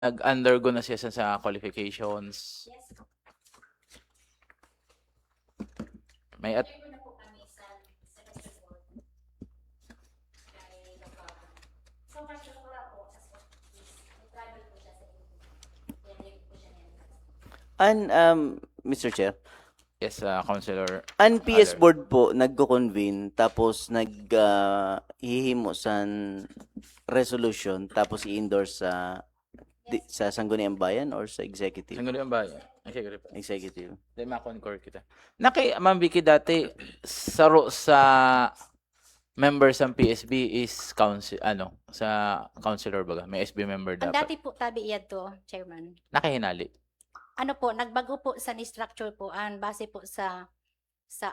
nag-undergo na siya sa qualifications. Yes po. May at Meron na po kami sa semester board. Kay Dr. So far, Dr. po, as of this, nag-travel po siya sa India. Kaya po siya ngayon. And Mr. Chair, yes, Councilor. ang PS Aller. board po nagko-convene tapos hihimo sa resolution tapos i-endorse sa Sangguniang Bayan or sa executive? Sangguniang Bayan. Executive. Executive. Di ma-concur kita. Ma'am Vicky, dati sa members ng PSB is sa councilor baga. May SB member Ang dapat. dati po tabi iya to, Chairman. Nakahinali. Ano po, nagbago po sa structure po ang base po sa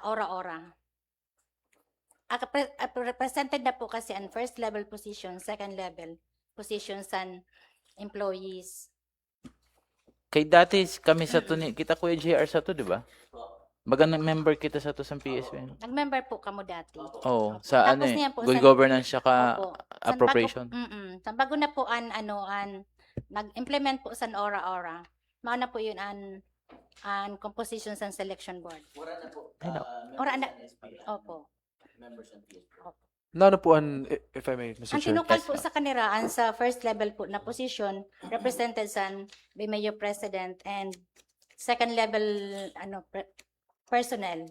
ora-ora. Represented na po kasi ang first level position, second level positions and employees. Kay dati kami sa to ni kita Kuya JR sa to, di ba? Baga member kita sa to sa PSB. Nag-member po kamo dati. Oh, sa Tapos niyan po, good sa- governance saka Opo. appropriation. Bago na po nag-implement po sa ora-ora. Mauna po yun an compositions and selection board. Ora na. Opo. Ano po if I may, Mr. Ang Chair? tinukal po sa kanila ang sa first level po na position represented sa by Mayor President and second level personnel.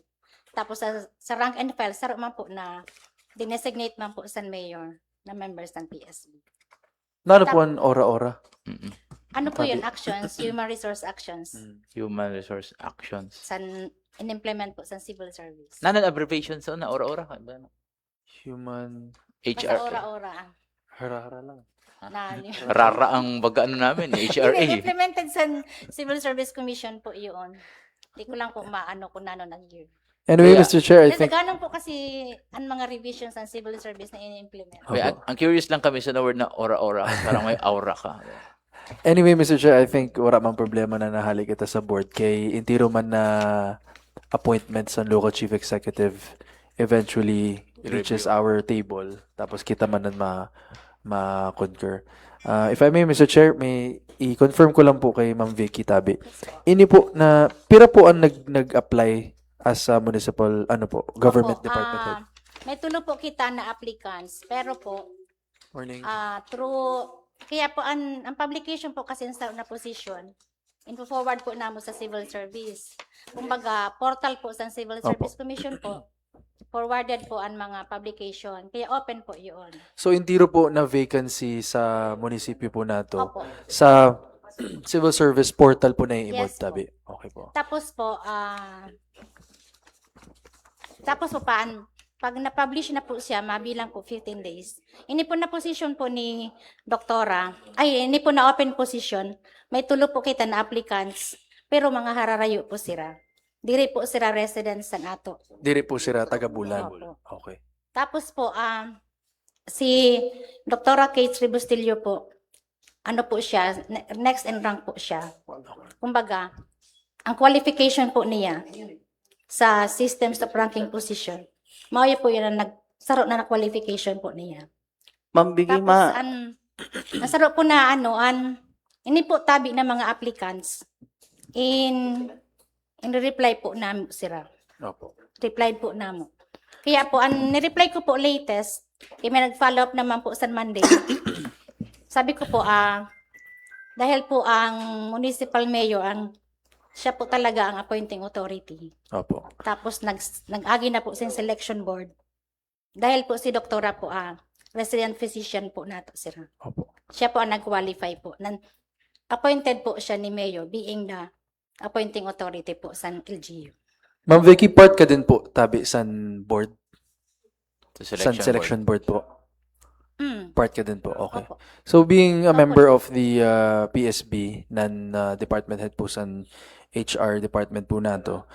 Tapos sa rank and file sa man po na dinesignate man po sa mayor na members ng PSB. Ano po ang ora-ora? Mm-mm. Ano po yun? Actions, human resource actions. Human resource actions. In-implement po sa civil service. Nanan abbreviation sa na ora-ora ka ba? Human... Basta HR. ora-ora. Harara lang. Na, Rara ang baga namin, HRA. implemented sa Civil Service Commission po yun. Hindi ko lang po maano kung nano nag-year. Anyway, Yeah. Mr. Chair, I think... Ganun po kasi ang mga revisions ng civil service na in-implement. Wait, ang curious lang kami sa na word na ora-ora. Parang may aura ka. Anyway, Mr. Chair, I think wala mang problema na nahali kita sa board kay intiro man na appointment sa local chief executive eventually reaches our table tapos kita man nan ma-concur. If I may, Mr. Chair, may i-confirm ko lang po kay Ma'am Vicky Tabi. Ini po na pira po ang nag-apply as a municipal government Opo, department head. may tulo po kita na applicants, pero po Morning. kaya po ang publication po kasi sa na position, info-forward po namo sa civil service. Kumbaga, portal po sa Civil Service Commission po, forwarded po ang mga publication. Kaya open po yun. So intiro po na vacancy sa munisipyo po nato Opo. sa civil service portal po na i-emote Yes po. Tabi. Okay po. Tapos po, pag na-publish na po siya, mabilang po 15 days. Ini po na position po ni Doktora, ini po na open position, may tulo po kita na applicants, pero mga hararayo po sila. Diri po sila residents sa ato. Diri po sila taga-Bulan. Opo. Okay. Tapos po, si Doktora Kate Ribustillo po, ano po siya, next in rank po siya. Kumbaga, ang qualification po niya sa systems of ranking position, mauya po yun ang nagsaro na qualification po niya. Ma'am Vicky, Tapos, nasaro po na ini po tabi ng mga applicants in reply po namo sila. Opo. Replied po namo. Kaya po, ang nireply ko po latest, kaya may nag-follow up naman po sa Monday. Sabi ko po, dahil po ang municipal mayor, siya po talaga ang appointing authority. Opo. Tapos nag-agi na po sa selection board. Dahil po si doktora po, resident physician po nato sila. Opo. Siya po ang nag-qualify po. Appointed po siya ni mayor being the appointing authority po sa LGU. Ma'am Vicky, part ka din po Tabi san board? Sa San selection board po? Part ka din po. Okay. Opo. So being a Opo. member of the PSB, department head po sa HR department po nato,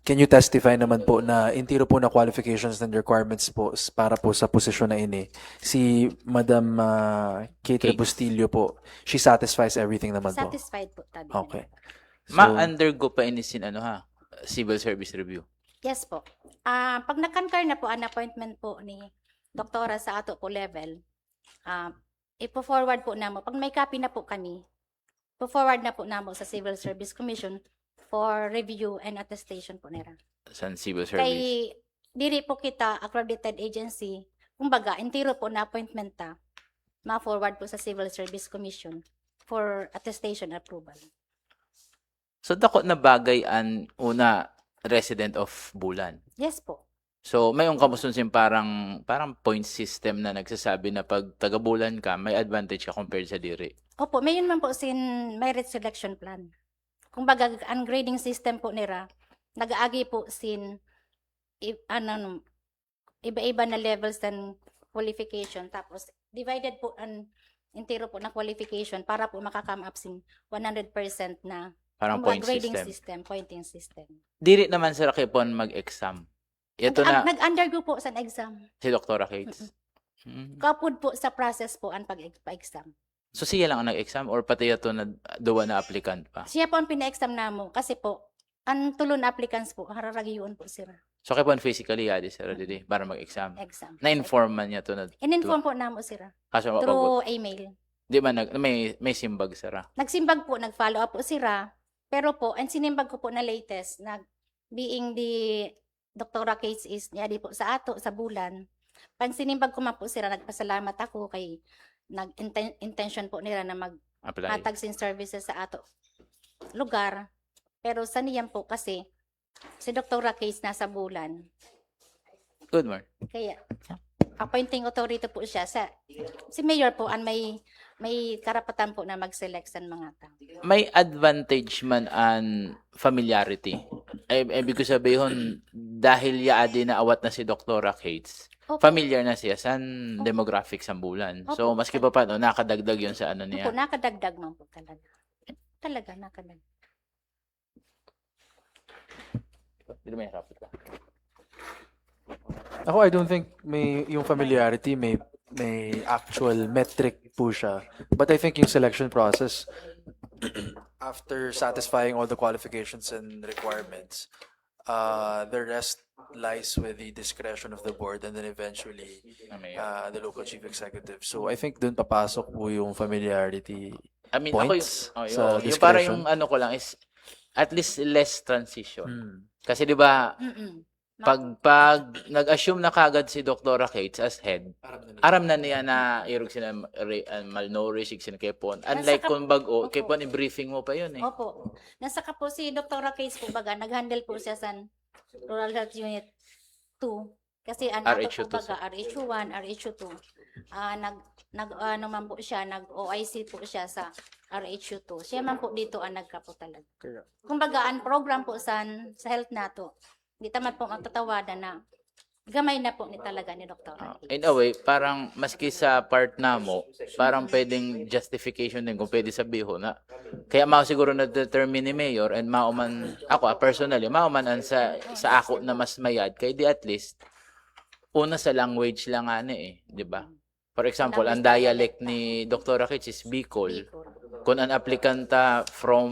can you testify naman po na intiro po na qualifications and requirements po para po sa posisyon na ini? Si Madam Kate Kate. Bustillo po, she satisfies everything naman po. Satisfied po tabi. Okay. So, Ma-undergo pa inisin civil service review. Yes po. Pag na-concur na po ang appointment po ni doktora sa ato po level, ipo-forward po namo. Pag may copy na po kami, ipo-forward na po namo sa Civil Service Commission for review and attestation po nila. Sa civil service. Kay diri po kita accredited agency, kumbaga entero po na appointment ta, ma-forward po sa Civil Service Commission for attestation approval. So dako na bagay an una resident of Bulan. Yes po. So mayong kamusunsin parang point system na nagsasabi na pag taga Bulan ka, may advantage ka compared sa diri. Opo, mayon man po sin merit selection plan. Kumbaga ang grading system po nila nagaagi po sin iba-iba na levels and qualification, tapos divided po an entero po na qualification para po makakam up sin 100% na Parang kumbaga, point grading system. system, pointing system. Diri naman sila kipon mag-exam. Ito na Nag-undergo po sa exam. si Dr. Kates. Mm. Kapod po sa process po ang pag-exam. So siya lang ang nag-exam or pati ito na duwa na applicant pa? Siya po ang pina-exam namo kasi po ang tulon applicants po hararagiyon po sila So kipon physically yadi sila didi para mag-exam. exam. Na-inform man niya to na In-inform po namo sila kaso through email. di man may simbag sira. Nagsimbag po, nag-follow up po sila. Pero po, ang sinimbag ko po na latest, being the Dr. Kates is niya po sa ato, sa Bulan. Pag sinimbag ko man po sila, nagpasalamat ako kay intention po nila na Apply. mag-hatag sin services sa ato lugar. Pero sa niyan po kasi, si Dr. Kates nasa Bulan. Good morning. Kaya, appointing authority po siya. Si Mayor po, ang may karapatan po na mag-select sa mga tao. May advantage man an familiarity. Ibig ko sabihin, dahil yaadi na awat na si Dr. Kates, Opo. familiar na siya sa demographics ng Bulan. So, Opo. maski pa paano, nakadagdag yun sa ano Opo, niya. nakadagdag man po talaga. Talaga, nakadagdag. Hindi may harap ka. Ako, I don't think yung familiarity may actual metric po siya. But I think yung selection process, after satisfying all the qualifications and requirements, the rest lies with the discretion of the board and then eventually the local chief executive. So I think dun papasok po yung familiarity I mean, points ako sa yung para discretion. yung ano ko lang is at least less transition. Hmm. Kasi 'di ba, Mm-mm. pag nag-assume na kagad si Dr. Kates as head, aram na niya na irog sila malnourished sila kepon. Unlike Nasa kung bago, Opo. kepon i-briefing mo pa yun eh. Opo. Nasa ka po si Dr. Case po baga, nag-handle po siya sa Rural Health Unit 2. Kasi ano po RHU2, baga, RHU1, RHU2. Ano man po siya, nag-OIC po siya sa RHU2. Siya man po dito ang nagkapo talaga. Kumbaga, ang program po sa health nato, di tamat po magtatawadan na gamay na po ni talaga ni Dr. In a way, parang maski sa part na mo, parang pwedeng justification din kung pwede sabihin na kaya mao siguro na-determine ni Mayor and mauman ako personally, mauman an sa ako na mas mayad kay di at least una sa language lang ani di ba? For example, ang dialect ni Dr. Kates is Bicol. Kung ang applicanta from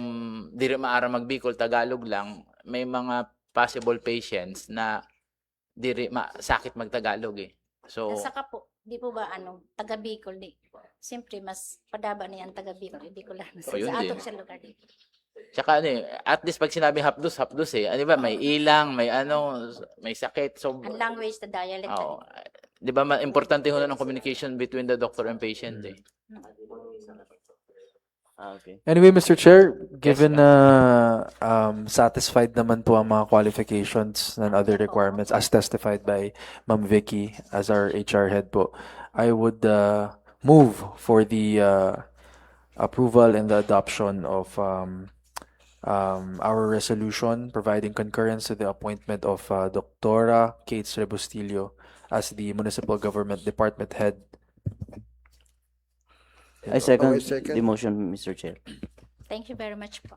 diri maara mag Bicol Tagalog lang, may mga possible patients na diri sakit magtagalog eh. So Saka po, di po ba taga Bicol di. Siyempre mas padaba niya ang taga Bicol, Bicol Oh, yun sa din. atong sa lugar di. tsaka at least pag sinabi hapdos eh. Ano ba, may ilang, may may sakit. So Ang language, the dialect. oo. 'Di ba importante ho ng communication between the doctor and patient eh. Okay. Anyway, Mr. Chair, given na satisfied naman po ang mga qualifications and other requirements as testified by Ma'am Vicky as our HR head po, I would move for the approval and the adoption of our resolution providing concurrence to the appointment of Dr. Kates Rebustillo as the Municipal Government Department Head. I second second. the motion, Mr. Chair. Thank you very much po.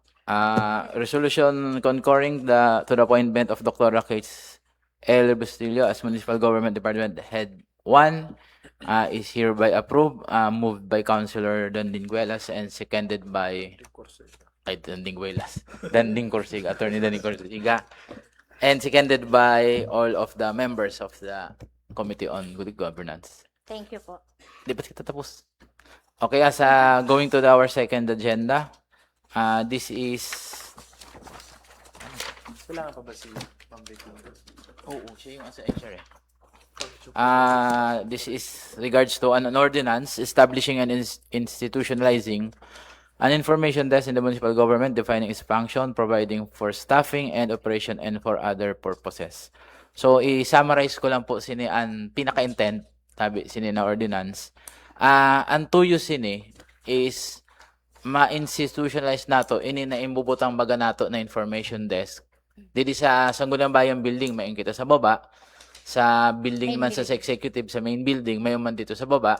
Resolution concurring to the appointment of Dr. Kates L. Bustillo as Municipal Government Department Head 1 is hereby approved, moved by Councilor Dandinguelas and seconded by Danding Corsiga, Attorney Danding Corsiga, and seconded by all of the members of the Committee on Good Governance. Thank you po. Di ba kita tapos? Okay, going to our second agenda. This is Kailangan pa ba si Oo, siya yung sa HR eh. This is regards to an ordinance establishing and institutionalizing an information desk in the municipal government, defining its function, providing for staffing and operation, and for other purposes. So, i-summarize ko lang po ang pinaka-intent, sabi na ordinance. Ang tuyo is ma-institutionalize nato, na imbubutang baga nato na information desk. Dili sa Sangguniang Bayan Building, mayon kita sa baba. Sa building Main man sa executive, sa main building, mayon man dito sa baba,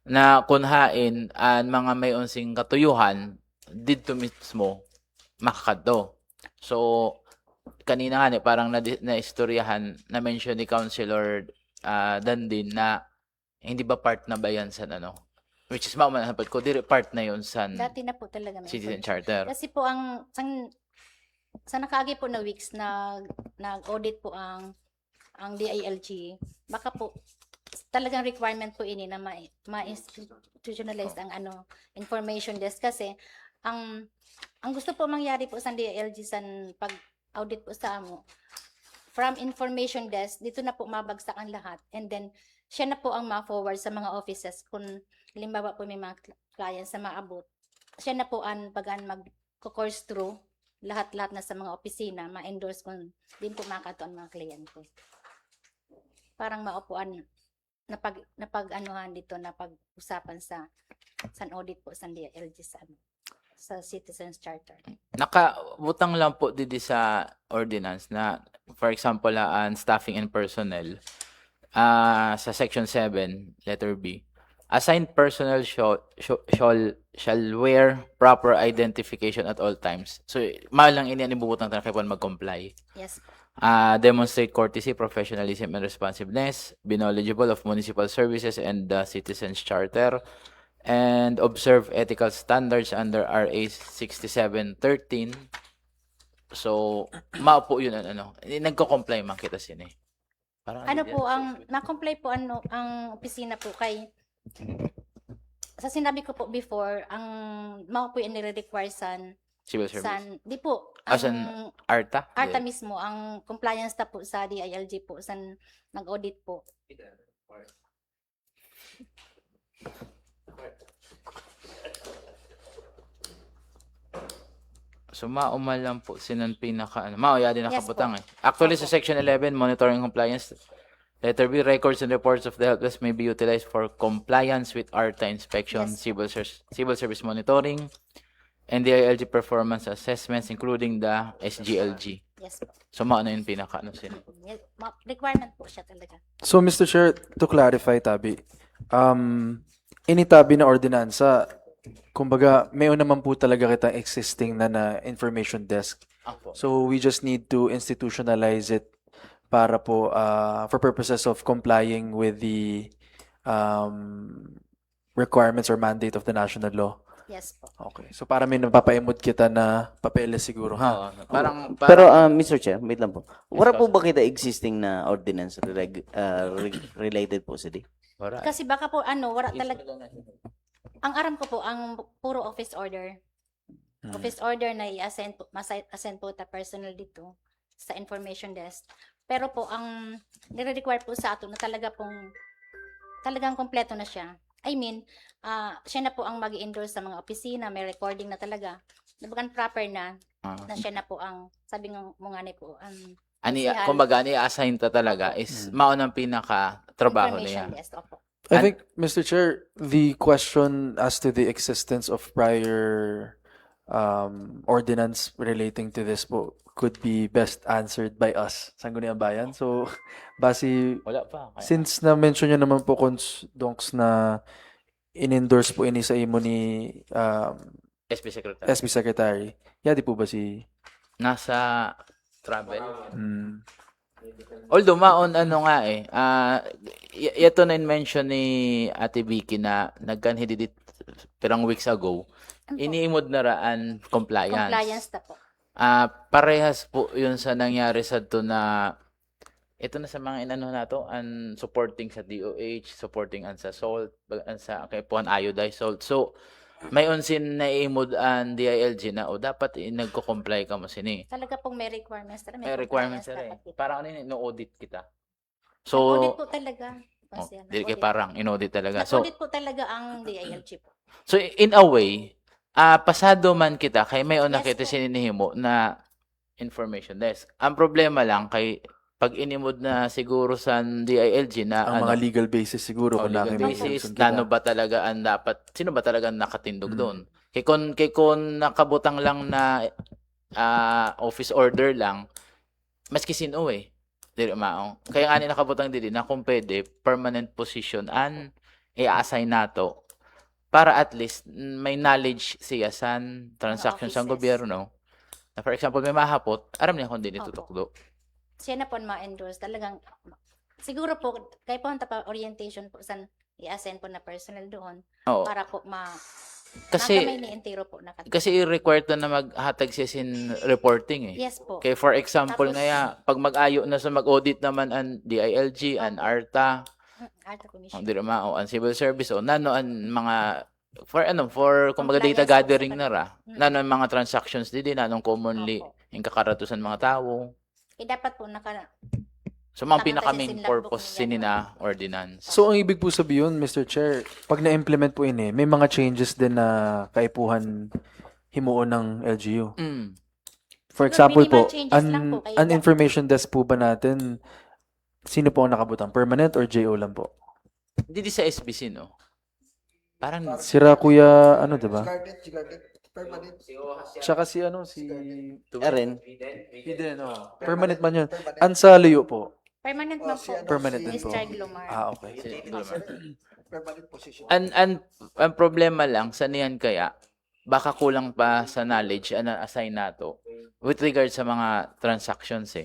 na kunhain ang mga may unsing katuyuhan dito mismo makakadto. So, kanina nga parang na-istoryahan, na-mention ni Councilor Dandin na hindi ba part na ba yan sa which is maumanahapat ko, dire part na yun sa Dati na po talaga. Citizen Charter. Kasi po sa nakaagi po na weeks nag-audit po ang DILG, baka po talagang requirement po ini na ma-institutionalize ang information desk kasi ang gusto po mangyari po sa DILG sa pag-audit po sa amo from information desk dito na po mabagsak ang lahat, and then siya na po ang ma-forward sa mga offices kung halimbawa po may mga clients na maabot, siya na po ang mag-course through lahat na sa mga opisina, ma-endorse kung din po makato ang mga kliyente. Parang maupuan na pag-anuhan dito na pag-usapan sa audit po sa DILG sa Citizens Charter. Nakabutang lang po dito sa ordinance na, for example, ang staffing and personnel, sa section 7, letter B, assigned personnel shall wear proper identification at all times. So, malang ini ibubutang tayo kaya mag-comply. Yes. Demonstrate courtesy, professionalism, and responsiveness, be knowledgeable of municipal services and the Citizens Charter, and observe ethical standards under RA 6713. So, maupo yun nagko-comply man kita Parang na-comply po ang opisina po kay sa sinabi ko po before, ang mao po yung nire-require civil service. di po, San Arta? ARTA mismo, ang compliance na po sa DILG po, nag-audit po. So, maumal lang po sinan mauya din nakabutang Actually, sa section 11, monitoring compliance, letter B, records and reports of the helpless may be utilized for compliance with ARTA inspection, Yes. civil service monitoring, and DILG performance assessments, including the SGLG. Yes po. So, maano yung Requirement po siya talaga. So, Mr. Chair, to clarify, Tabi, initabi na ordinansa, kumbaga, mayon naman po talaga kitang existing na information desk. So, we just need to institutionalize it para po, for purposes of complying with the requirements or mandate of the national law. Yes po. Okay. So, para may napapaimod kita na papeles siguro, ha? Parang Pero, Mr. Chair, wait lang po. Wala po ba kita existing na ordinance related po sa di? Kasi baka po wala talaga. Ang aram ko po, ang puro office order. Office order na i-assign po ta personal dito sa information desk. Pero po, ang nire-require po sa ato na talagang kompleto na siya. I mean, siya na po ang mag-endorse sa mga opisina, may recording na talaga. Nabagan proper na siya na po ang, sabi mo nga po, kumbaga, assign ta talaga is maunang pinaka-trabaho niya. information desk. Opo. I think, Mr. Chair, the question as to the existence of prior ordinance relating to this po could be best answered by us, Sangguniang Bayan. So, Wala pa. since na-mention nyo naman po, Donks, na in-endorse po ini sa imo ni SP Secretary. SB Secretary, di po ba si... Nasa travel. Although, ito na mention ni Ate Vicky na nagkanhididit pirang weeks ago, iniimod na raan compliance. Compliance na po. Parehas po yun sa nangyari sa to na ito na sa mga inano nato, ang supporting sa DOH, supporting ang sa salt, ang sa kay puan iodized salt. So, may unsin na imod ang DILG na o dapat nagko-comply ka mo sini. Talaga pong may requirements. Talaga May requirements compliance na dapat dito. Parang ano yun, no-audit kita. Nag-audit So, po talaga. oh, Kasi dili kay nag-audit. parang in-audit talaga. So, Nag-audit po talaga ang DILG po. so in a way, pasado man kita kay may una Yes kita po. sininihimo na information desk. Ang problema lang kay pag inimod na siguro sa DILG na Ang mga legal basis siguro kung legal may basis, concern kita. nano ba talaga ang dapat, sino ba talaga ang nakatindog doon? Kay kon nakabutang lang na office order lang, maski sino dili mao. Kaya ani nakabutang dili na kung pwede permanent position an i-assign nato para at least may knowledge siya sa transactions sa offices. gobyerno. Na for example, may mahapot, aram niya kung di Opo. tutukdo. Siya na po ang ma-endorse. Talagang, siguro po, kayo po ang orientation po sa i-assign po na personnel doon Oo. para po Kasi magamay ni entero po na kasi required na maghatag siya sin reporting Yes po. Okay, for example Tapos- ngaya, pag mag-ayo na sa mag-audit naman ang DILG, ang ARTA, Art Commission. ang dirama o ang civil service o nano ang mga for kumbaga Compliance data po gathering sa na ra. Nano ang mga transactions di nanong commonly Opo. yung kakaratusan mga tao. Dapat po So mga Tama pinakaming kasi purpose sinlog sinina ordinance. So, ang ibig po sabihin, Mr. Chair, pag na-implement po ini, may mga changes din na kaipuhan himuon ng LGU. Mm. For Siguro example minimal po, changes lang po, kaya an lang. information desk po ba natin, sino po ang nakabutang? Permanent or JO lang po? Di sa SBC no. Parang Sira Kuya, ano diba? Scarlett, permanent. Tsaka si Eren, Eden, oh. Permanent man yun. Ang sa layo po. permanent man po. Permanent din po. Mr. Glomar. Okay. Permanent position. ang problema lang sa niyan kaya baka kulang pa sa knowledge na assign nato with regard sa mga transactions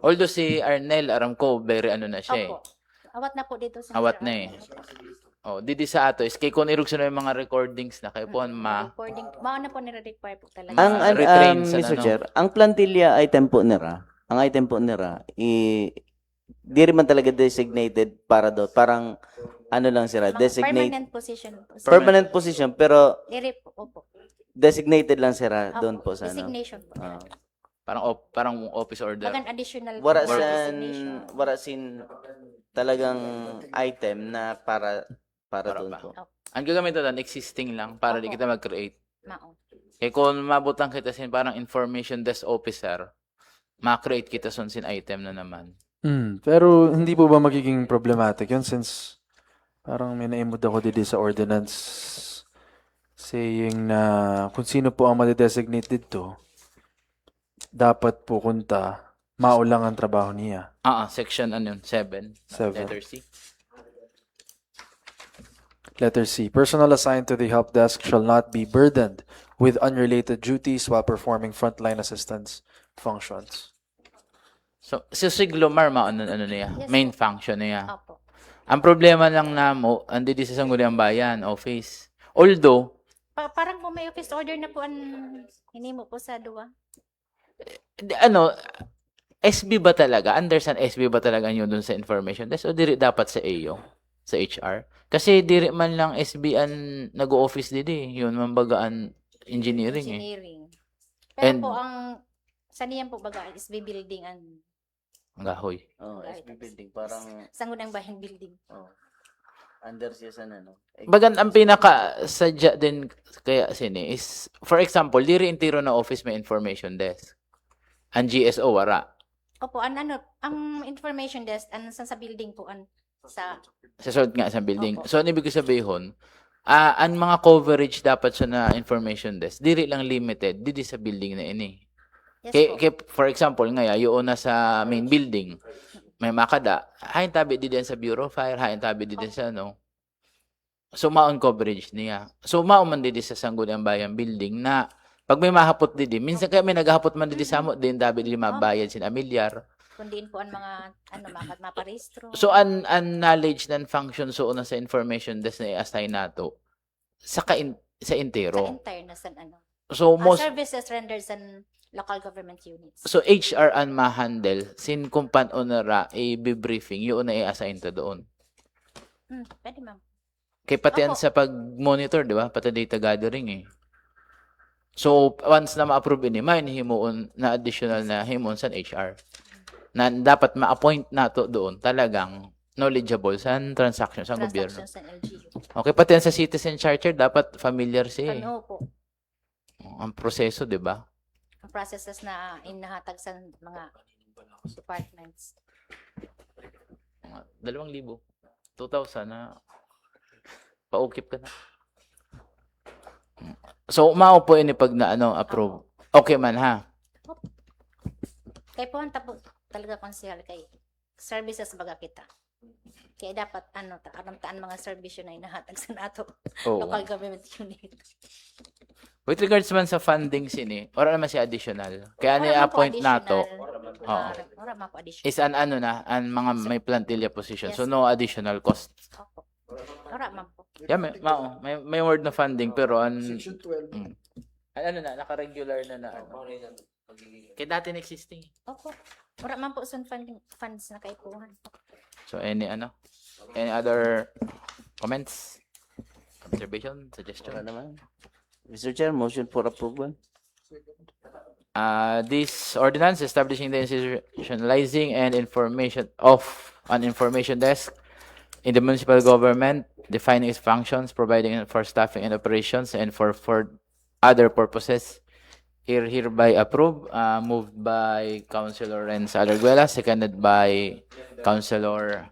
Although si Arnel Aramco very ano na siya Opo. Awat na po dito sa Awat na didi sa ato is kay kung irugso na yung mga recordings na kay po recording. Mao na po nire-require po talaga. retrain sa Mr. ano. Chair, ang plantilla item po nila, di rin man talaga designated para doon. Parang, ano lang sila, Mga designate, permanent position po. permanent position, pero Opo. designated lang sila Opo. doon po sa ano. Designation po. Ah. parang office order. Bagan additional Wara po, san, designation. wara sin talagang item na para Para doon ba? po. Ang gagamitin doon existing lang para di Opo. kita mag-create. Mao. Kaya kung mabutang kita sin parang information desk officer, ma-create kita son sin item na naman. Pero hindi po ba magiging problematic yun since parang may naimod ako dito sa ordinance saying na kung sino po ang madedesignate dito, dapat po kunta, maulang ang trabaho niya. Section 7. Seven. Letter C. Letter C. Personnel assigned to the help desk shall not be burdened with unrelated duties while performing frontline assistance functions. So, si Glomar, ano niya, Yes, main po. function niya. Opo. Ang problema lang namo, andi di sa Sangguniang Bayan, office. Although, Parang kung may office order na po ang hinimo po sa duwa. SB ba talaga? Understand SB ba talaga yun dun sa information desk o diri dapat sa AO? Sa HR? Kasi diri man lang SB ang nag-office didi. Yun man bagaan engineering Engineering. Pero And- po sa niyan po baga SB building ang Ang gahoy. Oh, SB building, parang Sangunang Bayan building. under siya sa ano. Bagan ang pinaka sadya din kaya sini is, for example, diri intiro na office may information desk. Ang GSO wara. Opo, ang information desk sa building po sa Sa sod nga sa building. Opo. So, ano ibig sabihin? Ang mga coverage dapat sa na information desk, diri lang limited, didi sa building na ini. yes po. For example, ngaya, yun na sa main building, may makada, hain tabi di din sa Bureau of Fire, hain tabi di din sa ano. So, maon coverage niya. So, maon man di sa Sangguniang Bayan building na pag may mahapot di, minsan kaya may naghahapot man di sa mo, din tabi di mabayad sin amilyar. Kundiin po ang mga maparehistro. So, ang knowledge ng function so na sa information desk na i-assign nato sa sa intero. entire na san So, most services rendered sa local government units. So HR ang ma-handle, sin kung onera i-briefing, yun na i-assign ta doon. Pwede ma'am. Kay pati yan Opo. sa pag-monitor, di ba? Pati data gathering eh. So, once na ma-approve ini, may himuon na additional na himuon sa HR. Na dapat ma-appoint nato doon talagang knowledgeable sa transaction sa gobyerno. Transactions ng LGU. Okay, pati yan sa citizen charter, dapat familiar siya eh. Ano po, Ang proseso, di ba? ang processes na inahatag sa mga departments. Mga 2,000. 2,000 na paukip ka na. So, mao po ini pag na approve. Okay man ha. Kay po ang tapo talaga konsehal kay services baga kita. Kaya dapat aramtaan mga serbisyo na inahatag sa nato Oo. local government unit. With regards man sa funding sini, ora naman siya additional. Kaya Wala man po ni-appoint nato additional. Wala man po additional. is an an mga may plantilla position. Yes. So no additional cost. Opo. Wala man po. Yeah, may word na funding pero Section 12. naka-regular na ano. Kaya dati existing. Opo. Wala man po sun funds na kaipuhan. So any other comments? Observation, suggestion? Wala naman. Mr. Chair, motion for approval. This ordinance establishing the institutionalizing and information of an information desk in the municipal government, defining its functions, providing for staffing and operations, and for other purposes, hereby approved. Moved by Councilor Renz Alarguela, seconded by Councilor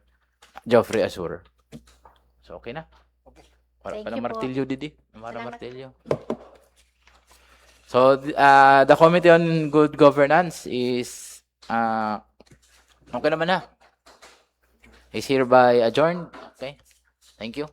Geoffrey Asur. So okay na. Para Thank pala you po. martilyo, Didi. Para Salamat. martilyo. So, the Committee on Good Governance is, okay naman na. Is hereby adjourned. Okay. Thank you.